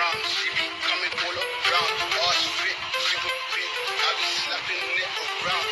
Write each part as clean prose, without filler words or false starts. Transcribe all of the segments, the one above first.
around. She be coming all around. All straight, super big. I be slapping it around.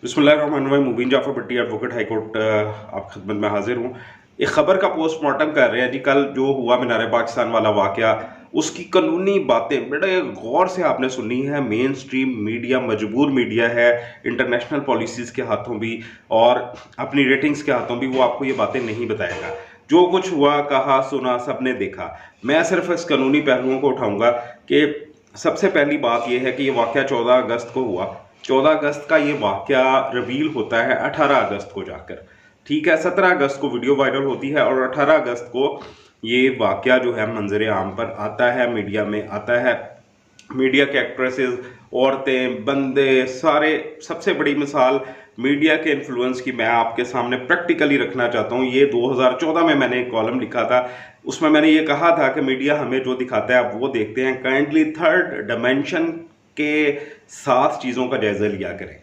बिस्मिल्लाहिर्रहमानिर्रहीम। मुबीन जाफर भट्टी advocate high court आप खिदमत में हाजिर हूँ। एक खबर का पोस्टमार्टम कर रहे हैं जी। कल जो हुआ मीनार पाकिस्तान वाला वाकया, उसकी कानूनी बातें बड़े गौर से आपने सुननी है। मेन स्ट्रीम मीडिया मजबूर मीडिया है, इंटरनेशनल पॉलिसीज़ के हाथों भी और अपनी रेटिंग्स के हाथों भी वो आपको ये बातें नहीं बताएगा। जो कुछ हुआ, कहा, सुना, सबने देखा। मैं सिर्फ इस कानूनी पहलुओं को उठाऊंगा कि सबसे पहली बात यह है कि ये वाकया 14 अगस्त को हुआ। 14 अगस्त का ये वाकया रिवील होता है 18 अगस्त को जाकर, ठीक है। 17 अगस्त को वीडियो वायरल होती है और 18 अगस्त को ये वाकया जो है मंजर आम पर आता है, मीडिया में आता है। मीडिया के एक्ट्रेसेस, औरतें, बंदे सारे। सबसे बड़ी मिसाल मीडिया के इन्फ्लुएंस की मैं आपके सामने प्रैक्टिकली रखना चाहता हूँ। ये 2014 में मैंने एक कॉलम लिखा था, उसमें मैंने ये कहा था कि मीडिया हमें जो दिखाता है आप वो देखते हैं। काइंडली थर्ड डायमेंशन के साथ चीज़ों का जायजा लिया करें।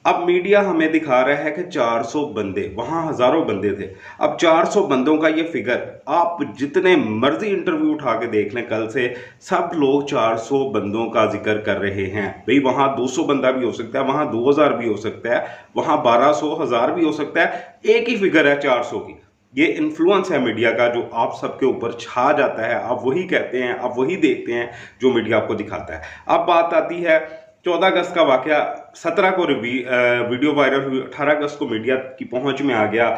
अब मीडिया हमें दिखा रहा है कि 400 बंदे, वहां हजारों बंदे थे। अब 400 बंदों का ये फिगर, आप जितने मर्जी इंटरव्यू उठा के देख लें, कल से सब लोग 400 बंदों का जिक्र कर रहे हैं। भाई वहां 200 बंदा भी हो सकता है, वहां 2000 भी हो सकता है, वहां 1200 1000 भी हो सकता है। एक ही फिगर है 400 की। ये इन्फ्लुएंस है मीडिया का जो आप सबके ऊपर छा जाता है। आप वही कहते हैं, आप वही देखते हैं जो मीडिया आपको दिखाता है। अब बात आती है 14 अगस्त का वाकया। 17 को वीडियो वायरल हुई, 18 अगस्त को मीडिया की पहुंच में आ गया।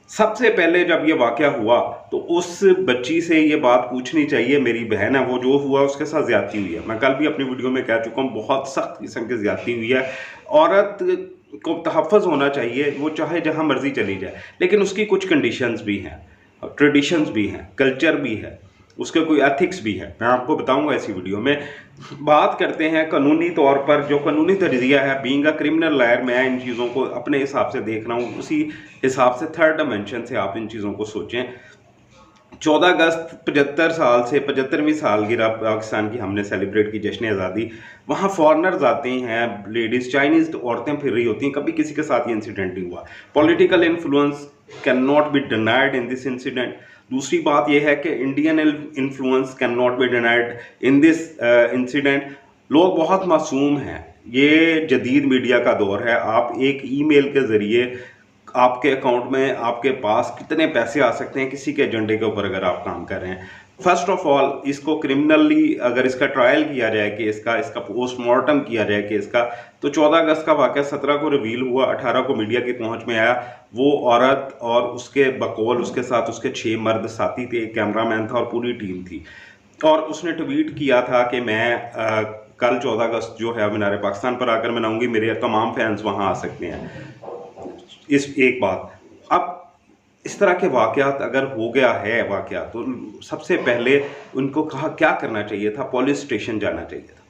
सबसे पहले जब ये वाकया हुआ तो उस बच्ची से ये बात पूछनी चाहिए, मेरी बहन है, वो जो हुआ उसके साथ ज्यादती हुई है। मैं कल भी अपनी वीडियो में कह चुका हूँ, बहुत सख्त किस्म की ज्यादती हुई है। औरत को तहफ़्फ़ुज़ होना चाहिए, वो चाहे जहाँ मर्जी चली जाए, लेकिन उसकी कुछ कंडीशंस भी हैं, ट्रेडिशंस भी हैं, कल्चर भी है, उसके कोई एथिक्स भी है। मैं आपको बताऊंगा इसी वीडियो में। बात करते हैं कानूनी तौर पर, जो कानूनी तजरिया है। बीइंग अ क्रिमिनल लॉयर, मैं इन चीज़ों को अपने हिसाब से देख रहा हूँ, उसी हिसाब से थर्ड डायमेंशन से आप इन चीज़ों को सोचें। 14 अगस्त 75 साल से 75वीं सालगिरह पाकिस्तान की हमने सेलिब्रेट की, जश्न आज़ादी। वहाँ फॉरनर्स आते हैं, लेडीज़, चाइनीज़ औरतें फिर रही होती हैं। कभी किसी के साथ ये इंसिडेंट नहीं हुआ। Political influence can not be denied in this incident. दूसरी बात यह है कि Indian influence can not be denied in this incident. लोग बहुत मासूम हैं। ये जदीद मीडिया का दौर है। आप एक ईमेल के ज़रिए आपके अकाउंट में आपके पास कितने पैसे आ सकते हैं किसी के एजेंडे के ऊपर अगर आप काम कर रहे हैं। फर्स्ट ऑफ ऑल, इसको क्रिमिनली अगर इसका ट्रायल किया जाए कि इसका पोस्टमार्टम किया जाए कि इसका, तो 14 अगस्त का वाकया 17 को रिवील हुआ, 18 को मीडिया की पहुंच में आया। वो औरत और उसके बकौल उसके साथ उसके 6 मर्द साथी थे, कैमरामैन था और पूरी टीम थी। और उसने ट्वीट किया था कि मैं कल 14 अगस्त जो है मीनार पाकिस्तान पर आकर मनाऊंगी, मेरे तमाम फैंस वहां आ सकते हैं। इस एक बात। अब इस तरह के वाकयात अगर हो गया है वाकया, तो सबसे पहले उनको कहा क्या करना चाहिए था, पुलिस स्टेशन जाना चाहिए था।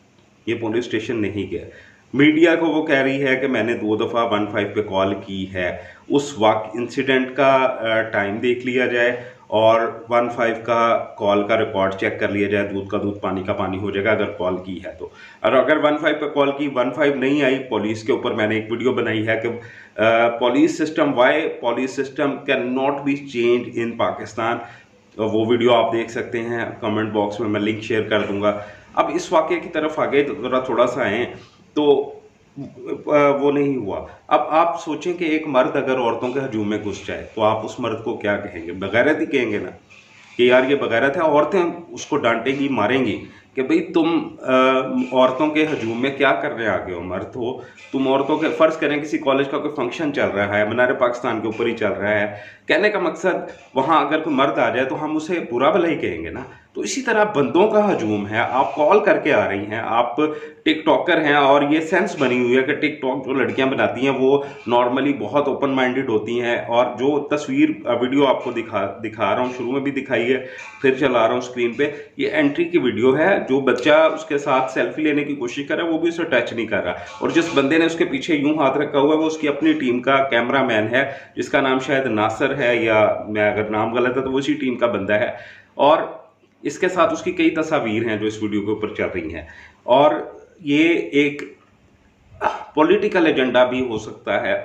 ये पुलिस स्टेशन नहीं गया। मीडिया को वो कह रही है कि मैंने 2 दफ़ा 15 पे कॉल की है। उस इंसिडेंट का टाइम देख लिया जाए और 15 का कॉल का रिकॉर्ड चेक कर लिया जाए। दूध का दूध, पानी का पानी हो जाएगा अगर कॉल की है तो। और अगर 15 पे कॉल की, 15 नहीं आई, पुलिस के ऊपर मैंने एक वीडियो बनाई है कि police system, why police system can not be change in Pakistan. वो वीडियो आप देख सकते हैं, कमेंट बॉक्स में मैं लिंक शेयर कर दूंगा। अब इस वाक़े की तरफ आगे ज़रा थोड़ा सा आए तो वो नहीं हुआ। अब आप सोचें कि एक मर्द अगर औरतों के हजूम में घुस जाए तो आप उस मर्द को क्या कहेंगे? बगैरत ही कहेंगे ना कि यार ये बगैरत है। औरतें उसको डांटेगी, मारेंगी कि भाई तुम औरतों के हजूम में क्या करने आ गए हो? मर्द हो तुम, औरतों के, फ़र्ज़ करें किसी कॉलेज का कोई फंक्शन चल रहा है, मीनार पाकिस्तान के ऊपर ही चल रहा है। कहने का मकसद, वहाँ अगर कोई मर्द आ जाए तो हम उसे बुरा भला ही कहेंगे ना। तो इसी तरह बंदों का हजूम है। आप कॉल करके आ रही हैं, आप टिकटॉकर हैं और ये सेंस बनी हुई है कि टिकटॉक जो लड़कियां बनाती हैं वो नॉर्मली बहुत ओपन माइंडेड होती हैं। और जो तस्वीर वीडियो आपको दिखा रहा हूँ, शुरू में भी दिखाई है, फिर चला रहा हूँ स्क्रीन पे, ये एंट्री की वीडियो है। जो बच्चा उसके साथ सेल्फी लेने की कोशिश कर रहा है वो भी उसे टच नहीं कर रहा। और जिस बंदे ने उसके पीछे यूं हाथ रखा हुआ है वो उसकी अपनी टीम का कैमरामैन है, जिसका नाम शायद नासिर है, या मैं अगर नाम गलत है तो वो उसी टीम का बंदा है। और इसके साथ उसकी कई तस्वीर हैं जो इस वीडियो के ऊपर चल रही हैं। और ये एक पॉलिटिकल एजेंडा भी हो सकता है।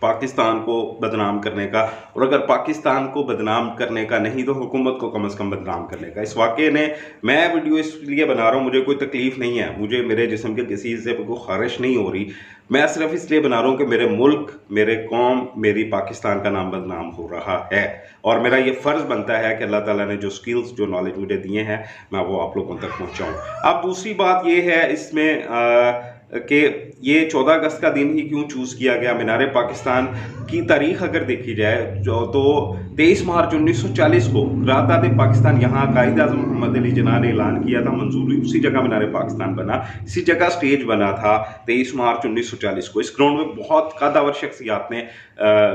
पाकिस्तान को बदनाम करने का, और अगर पाकिस्तान को बदनाम करने का नहीं तो हुकूमत को कम से कम बदनाम करने का। इस वाक़े ने, मैं वीडियो इसलिए बना रहा हूँ, मुझे कोई तकलीफ़ नहीं है, मुझे मेरे जिस्म के किसी हिस्से पर कोई ख़ारिश नहीं हो रही, मैं सिर्फ इसलिए बना रहा हूँ कि मेरे मुल्क, मेरे कौम, मेरी पाकिस्तान का नाम बदनाम हो रहा है, और मेरा ये फ़र्ज़ बनता है कि अल्लाह ताला ने जो स्किल्स, जो नॉलेज मुझे दिए हैं, मैं वो आप लोगों तक पहुँचाऊँ। अब दूसरी बात ये है इसमें कि ये 14 अगस्त का दिन ही क्यों चूज़ किया गया। मीनार पाकिस्तान की तारीख़ अगर देखी जाए जो, तो 23 मार्च 1940 को रात पाकिस्तान, यहाँ कायद-ए-आज़म मोहम्मद अली जिन्ना ने ऐलान किया था, मंजूरी उसी जगह मीनार पाकिस्तान बना, इसी जगह स्टेज बना था 23 मार्च 1940 को। इस ग्राउंड में बहुत कदावर शख्सियात ने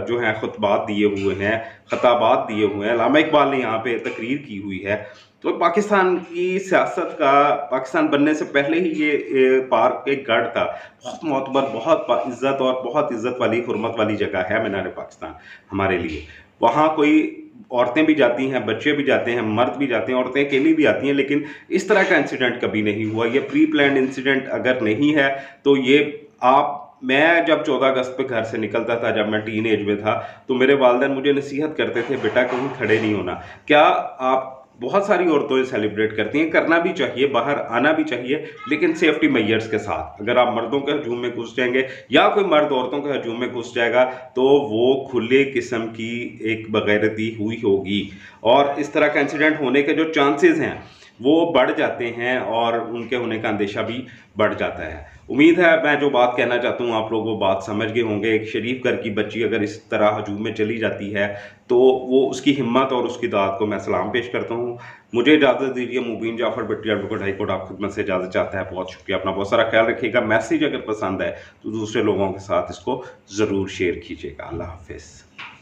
जो हैं खुतबात दिए हुए हैं, खताबात दिए हुए हैं, अल्लामा इकबाल ने यहाँ पे तकरीर की हुई है। तो पाकिस्तान की सियासत का, पाकिस्तान बनने से पहले ही ये पार्क एक गढ़ था, बहुत मोतबर, बहुत इज़्ज़त और बहुत इज़्ज़त वाली, हुर्मत वाली जगह है मीनार पाकिस्तान हमारे लिए। वहाँ कोई औरतें भी जाती हैं, बच्चे भी जाते हैं, मर्द भी जाते हैं, औरतें अकेली भी आती हैं, लेकिन इस तरह का इंसिडेंट कभी नहीं हुआ। ये प्री प्लान्ड इंसिडेंट अगर नहीं है तो ये मैं जब 14 अगस्त पे घर से निकलता था, जब मैं टीन एज में था, तो मेरे वालिदैन मुझे नसीहत करते थे, बेटा कहीं खड़े नहीं होना। क्या आप, बहुत सारी औरतें सेलिब्रेट करती हैं, करना भी चाहिए, बाहर आना भी चाहिए, लेकिन सेफ्टी मेजर्स के साथ। अगर आप मर्दों के हजूम में घुस जाएंगे या कोई मर्द औरतों के हजूम में घुस जाएगा तो वो खुले किस्म की एक बगैरती हुई होगी, और इस तरह का इंसिडेंट होने के जो चांसेस हैं वो बढ़ जाते हैं, और उनके होने का अंदेशा भी बढ़ जाता है। उम्मीद है मैं जो बात कहना चाहता हूँ आप लोग वो बात समझ गए होंगे। एक शरीफ घर की बच्ची अगर इस तरह हजूम में चली जाती है तो वो, उसकी हिम्मत और उसकी दाद को मैं सलाम पेश करता हूँ। मुझे इजाज़त दीजिए। मुबीन जाफ़र भट्टी, एडवोकेट, हाई कोर्ट, आप खिदमत से इजाज़त चाहता है। बहुत शुक्रिया, अपना बहुत सारा ख्याल रखिएगा। मैसेज अगर पसंद है तो दूसरे लोगों के साथ इसको ज़रूर शेयर कीजिएगा। अल्लाह हाफिज़।